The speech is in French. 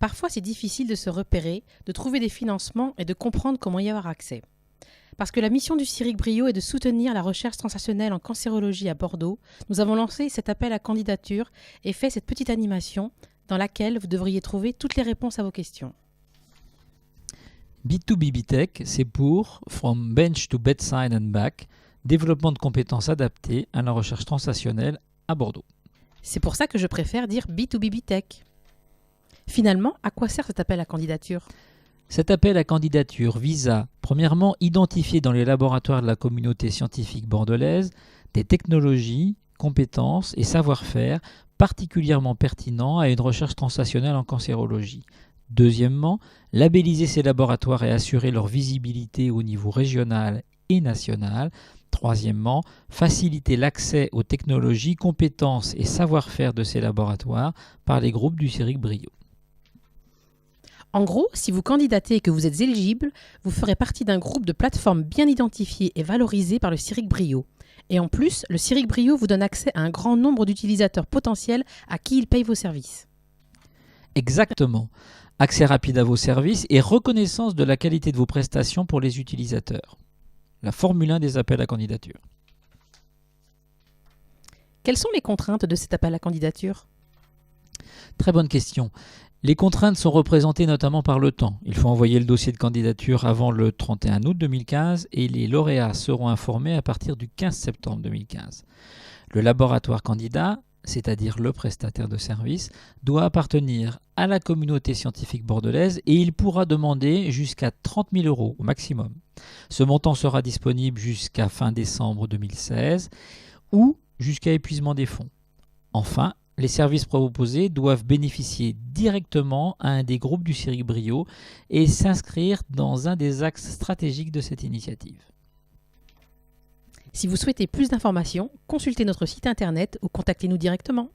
Parfois, c'est difficile de se repérer, de trouver des financements et de comprendre comment y avoir accès. Parce que la mission du CIRIC Brio est de soutenir la recherche transactionnelle en cancérologie à Bordeaux, nous avons lancé cet appel à candidature et fait cette petite animation dans laquelle vous devriez trouver toutes les réponses à vos questions. B2B Tech, c'est pour From Bench to Bedside and Back, développement de compétences adaptées à la recherche transactionnelle à Bordeaux. C'est pour ça que je préfère dire B2B Tech. Finalement, à quoi sert cet appel à candidature ? Cet appel à candidature vise à, premièrement, identifier dans les laboratoires de la communauté scientifique bordelaise des technologies, compétences et savoir-faire particulièrement pertinents à une recherche transactionnelle en cancérologie. Deuxièmement, labelliser ces laboratoires et assurer leur visibilité au niveau régional et national. Troisièmement, faciliter l'accès aux technologies, compétences et savoir-faire de ces laboratoires par les groupes du CIRIC Brio. En gros, si vous candidatez et que vous êtes éligible, vous ferez partie d'un groupe de plateformes bien identifiées et valorisées par le CIRIC Brio. Et en plus, le CIRIC Brio vous donne accès à un grand nombre d'utilisateurs potentiels à qui il paye vos services. Exactement. Accès rapide à vos services et reconnaissance de la qualité de vos prestations pour les utilisateurs. La Formule 1 des appels à candidature. Quelles sont les contraintes de cet appel à candidature ? Très bonne question. Les contraintes sont représentées notamment par le temps. Il faut envoyer le dossier de candidature avant le 31 août 2015 et les lauréats seront informés à partir du 15 septembre 2015. Le laboratoire candidat, c'est-à-dire le prestataire de service, doit appartenir à la communauté scientifique bordelaise et il pourra demander jusqu'à 30 000 € au maximum. Ce montant sera disponible jusqu'à fin décembre 2016 ou jusqu'à épuisement des fonds. Enfin, les services proposés doivent bénéficier directement à un des groupes du CIRIC Brio et s'inscrire dans un des axes stratégiques de cette initiative. Si vous souhaitez plus d'informations, consultez notre site internet ou contactez-nous directement.